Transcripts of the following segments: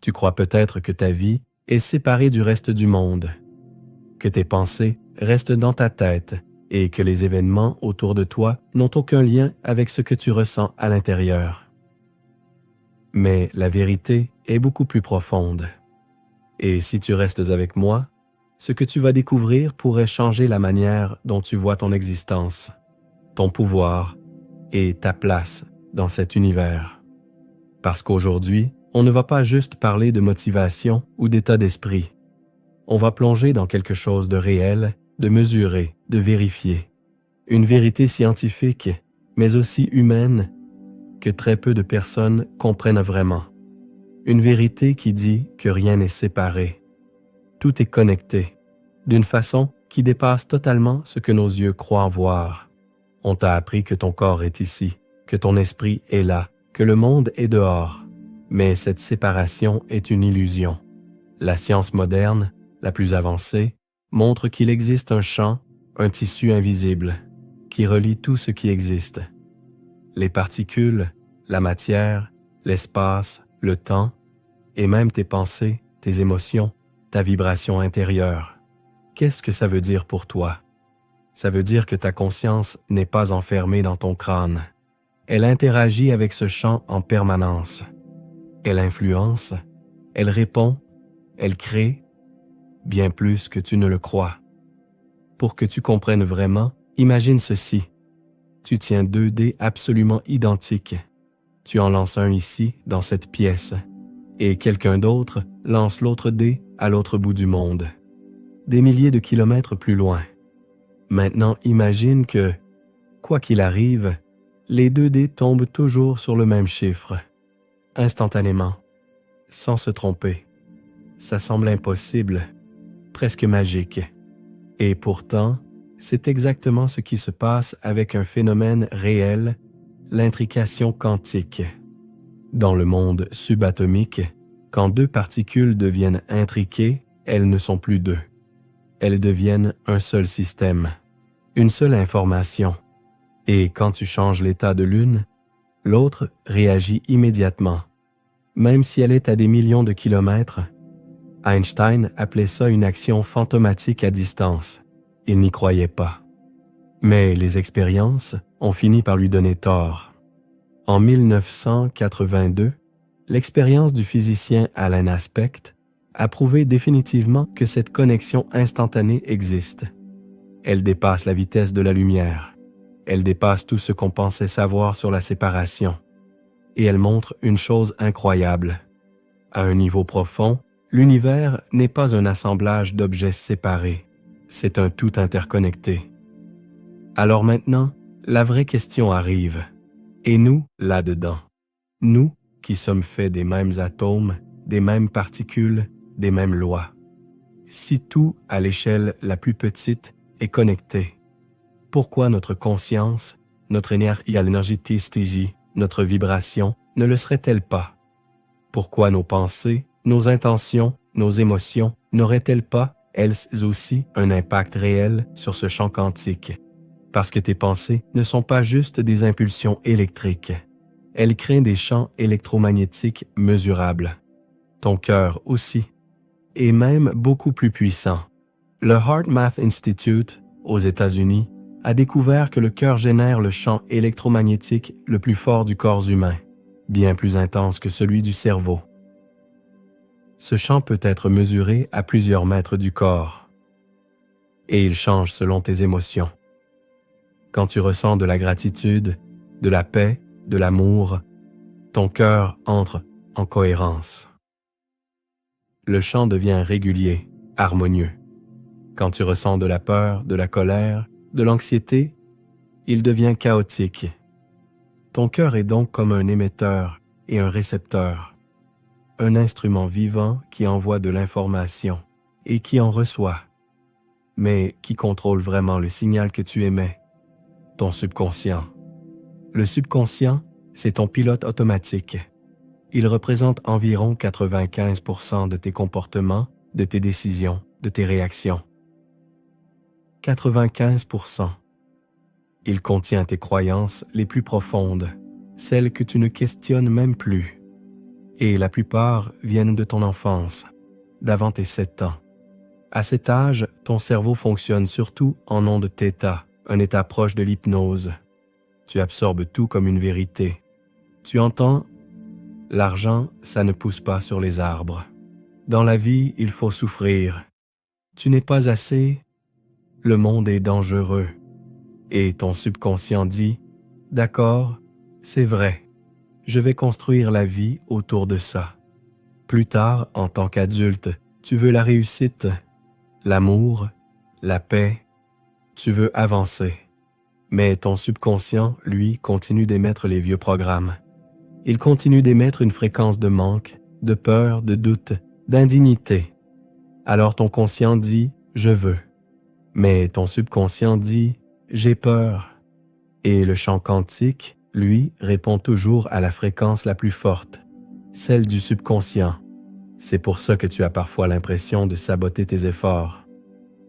Tu crois peut-être que ta vie est séparée du reste du monde, que tes pensées restent dans ta tête et que les événements autour de toi n'ont aucun lien avec ce que tu ressens à l'intérieur. Mais la vérité est beaucoup plus profonde. Et si tu restes avec moi, ce que tu vas découvrir pourrait changer la manière dont tu vois ton existence, ton pouvoir et ta place dans cet univers. Parce qu'aujourd'hui, on ne va pas juste parler de motivation ou d'état d'esprit. On va plonger dans quelque chose de réel, de mesuré, de vérifié. Une vérité scientifique, mais aussi humaine, que très peu de personnes comprennent vraiment. Une vérité qui dit que rien n'est séparé. Tout est connecté, d'une façon qui dépasse totalement ce que nos yeux croient voir. On t'a appris que ton corps est ici, que ton esprit est là, que le monde est dehors. Mais cette séparation est une illusion. La science moderne, la plus avancée, montre qu'il existe un champ, un tissu invisible, qui relie tout ce qui existe. Les particules, la matière, l'espace, le temps, et même tes pensées, tes émotions, ta vibration intérieure. Qu'est-ce que ça veut dire pour toi? Ça veut dire que ta conscience n'est pas enfermée dans ton crâne. Elle interagit avec ce champ en permanence. Elle influence, elle répond, elle crée, bien plus que tu ne le crois. Pour que tu comprennes vraiment, imagine ceci. Tu tiens 2 dés absolument identiques. Tu en lances un ici, dans cette pièce, et quelqu'un d'autre lance l'autre dé à l'autre bout du monde, des milliers de kilomètres plus loin. Maintenant, imagine que, quoi qu'il arrive, les 2 dés tombent toujours sur le même chiffre, instantanément, sans se tromper. Ça semble impossible, presque magique. Et pourtant, c'est exactement ce qui se passe avec un phénomène réel, l'intrication quantique. Dans le monde subatomique, quand 2 particules deviennent intriquées, elles ne sont plus 2. Elles deviennent un seul système, une seule information. Et quand tu changes l'état de l'une, l'autre réagit immédiatement, même si elle est à des millions de kilomètres. Einstein appelait ça une action fantomatique à distance. Il n'y croyait pas. Mais les expériences ont fini par lui donner tort. En 1982, l'expérience du physicien Alan Aspect a prouvé définitivement que cette connexion instantanée existe. Elle dépasse la vitesse de la lumière. Elle dépasse tout ce qu'on pensait savoir sur la séparation. Et elle montre une chose incroyable. À un niveau profond, l'univers n'est pas un assemblage d'objets séparés. C'est un tout interconnecté. Alors maintenant, la vraie question arrive. Et nous, là-dedans? Nous, qui sommes faits des mêmes atomes, des mêmes particules, des mêmes lois. Si tout, à l'échelle la plus petite, est connecté, pourquoi notre conscience, notre énergie, notre vibration, ne le serait-elle pas? Pourquoi nos pensées, nos intentions, nos émotions n'auraient-elles pas, elles aussi, un impact réel sur ce champ quantique? Parce que tes pensées ne sont pas juste des impulsions électriques. Elles créent des champs électromagnétiques mesurables. Ton cœur aussi, et même beaucoup plus puissant. Le HeartMath Institute, aux États-Unis, a découvert que le cœur génère le champ électromagnétique le plus fort du corps humain, bien plus intense que celui du cerveau. Ce champ peut être mesuré à plusieurs mètres du corps. Et il change selon tes émotions. Quand tu ressens de la gratitude, de la paix, de l'amour, ton cœur entre en cohérence. Le chant devient régulier, harmonieux. Quand tu ressens de la peur, de la colère, de l'anxiété, il devient chaotique. Ton cœur est donc comme un émetteur et un récepteur, un instrument vivant qui envoie de l'information et qui en reçoit. Mais qui contrôle vraiment le signal que tu émets? Ton subconscient. Le subconscient, c'est ton pilote automatique. Il représente environ 95% de tes comportements, de tes décisions, de tes réactions. 95%. Il contient tes croyances les plus profondes, celles que tu ne questionnes même plus. Et la plupart viennent de ton enfance, d'avant tes 7 ans. À cet âge, ton cerveau fonctionne surtout en ondes θ, un état proche de l'hypnose. Tu absorbes tout comme une vérité. Tu entends « l'argent, ça ne pousse pas sur les arbres. Dans la vie, il faut souffrir. Tu n'es pas assez. Le monde est dangereux. » Et ton subconscient dit « d'accord, c'est vrai. Je vais construire la vie autour de ça. » Plus tard, en tant qu'adulte, tu veux la réussite, l'amour, la paix. Tu veux avancer. Mais ton subconscient, lui, continue d'émettre les vieux programmes. Il continue d'émettre une fréquence de manque, de peur, de doute, d'indignité. Alors ton conscient dit « je veux ». Mais ton subconscient dit « j'ai peur ». Et le champ quantique, lui, répond toujours à la fréquence la plus forte, celle du subconscient. C'est pour ça que tu as parfois l'impression de saboter tes efforts,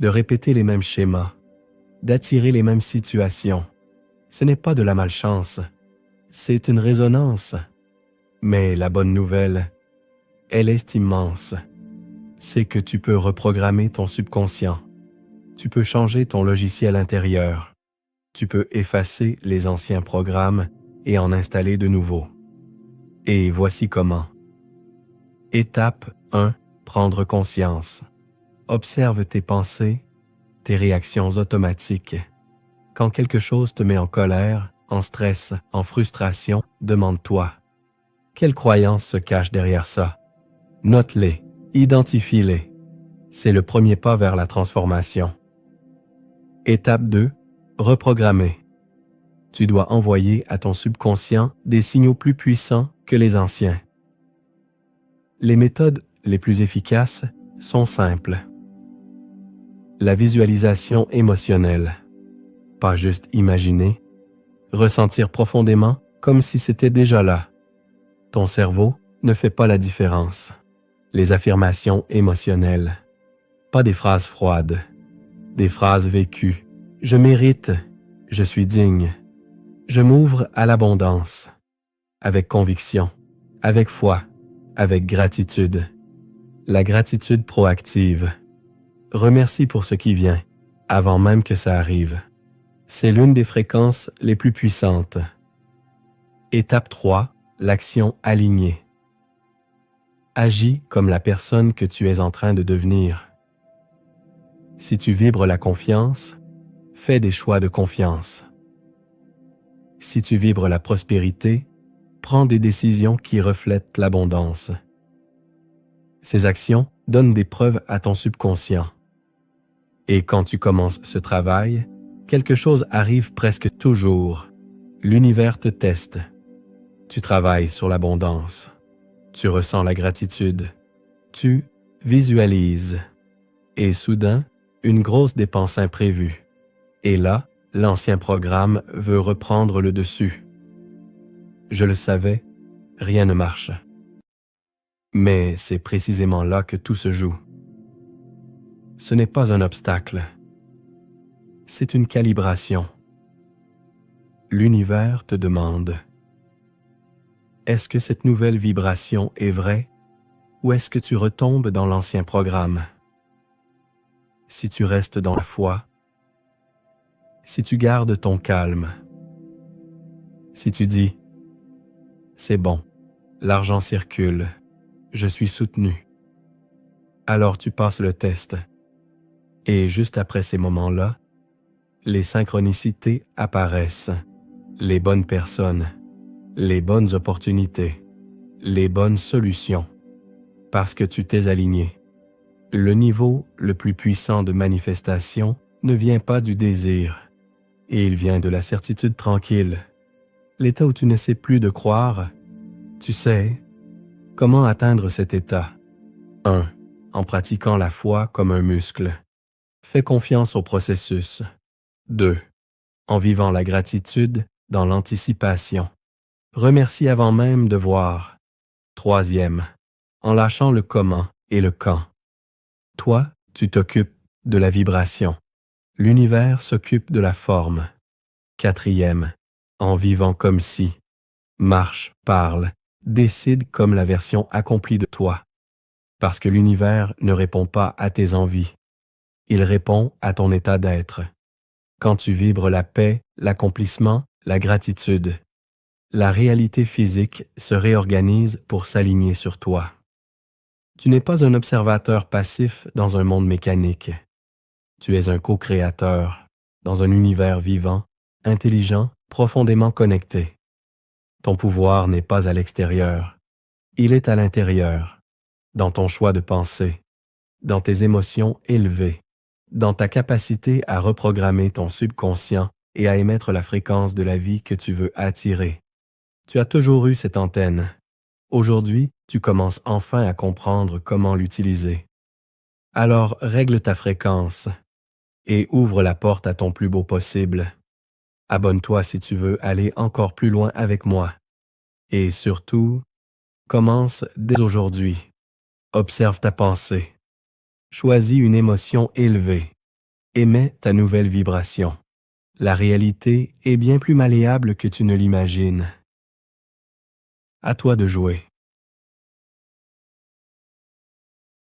de répéter les mêmes schémas, d'attirer les mêmes situations. Ce n'est pas de la malchance, c'est une résonance. Mais la bonne nouvelle, elle est immense. C'est que tu peux reprogrammer ton subconscient. Tu peux changer ton logiciel intérieur. Tu peux effacer les anciens programmes et en installer de nouveaux. Et voici comment. Étape 1. Prendre conscience. Observe tes pensées, tes réactions automatiques. Quand quelque chose te met en colère, en stress, en frustration, demande-toi « Quelles croyances se cachent derrière ça? » Note-les, identifie-les. C'est le premier pas vers la transformation. Étape 2. Reprogrammer. Tu dois envoyer à ton subconscient des signaux plus puissants que les anciens. Les méthodes les plus efficaces sont simples. La visualisation émotionnelle. Pas juste imaginer. Ressentir profondément comme si c'était déjà là. Ton cerveau ne fait pas la différence. Les affirmations émotionnelles. Pas des phrases froides. Des phrases vécues. Je mérite. Je suis digne. Je m'ouvre à l'abondance. Avec conviction. Avec foi. Avec gratitude. La gratitude proactive. Remercie pour ce qui vient, avant même que ça arrive. C'est l'une des fréquences les plus puissantes. Étape 3. L'action alignée. Agis comme la personne que tu es en train de devenir. Si tu vibres la confiance, fais des choix de confiance. Si tu vibres la prospérité, prends des décisions qui reflètent l'abondance. Ces actions donnent des preuves à ton subconscient. Et quand tu commences ce travail, quelque chose arrive presque toujours. L'univers te teste. Tu travailles sur l'abondance. Tu ressens la gratitude. Tu visualises. Et soudain, une grosse dépense imprévue. Et là, l'ancien programme veut reprendre le dessus. Je le savais, rien ne marche. Mais c'est précisément là que tout se joue. Ce n'est pas un obstacle. C'est une calibration. L'univers te demande: est-ce que cette nouvelle vibration est vraie ou est-ce que tu retombes dans l'ancien programme? Si tu restes dans la foi, si tu gardes ton calme, si tu dis « c'est bon, l'argent circule, je suis soutenu », alors tu passes le test. Et juste après ces moments-là, les synchronicités apparaissent, les bonnes personnes, les bonnes opportunités, les bonnes solutions, parce que tu t'es aligné. Le niveau le plus puissant de manifestation ne vient pas du désir, et il vient de la certitude tranquille. L'état où tu ne sais plus de croire, tu sais. Comment atteindre cet état? 1. En pratiquant la foi comme un muscle. Fais confiance au processus. 2. En vivant la gratitude dans l'anticipation. Remercie avant même de voir. 3. En lâchant le comment et le quand. Toi, tu t'occupes de la vibration. L'univers s'occupe de la forme. 4. En vivant comme si. Marche, parle Décide comme la version accomplie de toi, parce que l'univers ne répond pas à tes envies. Il répond à ton état d'être. Quand tu vibres la paix, l'accomplissement, la gratitude, la réalité physique se réorganise pour s'aligner sur toi. Tu n'es pas un observateur passif dans un monde mécanique. Tu es un co-créateur dans un univers vivant, intelligent, profondément connecté. Ton pouvoir n'est pas à l'extérieur, il est à l'intérieur, dans ton choix de penser, dans tes émotions élevées, dans ta capacité à reprogrammer ton subconscient et à émettre la fréquence de la vie que tu veux attirer. Tu as toujours eu cette antenne. Aujourd'hui, tu commences enfin à comprendre comment l'utiliser. Alors règle ta fréquence et ouvre la porte à ton plus beau possible. Abonne-toi si tu veux aller encore plus loin avec moi. Et surtout, commence dès aujourd'hui. Observe ta pensée. Choisis une émotion élevée. Émets ta nouvelle vibration. La réalité est bien plus malléable que tu ne l'imagines. À toi de jouer.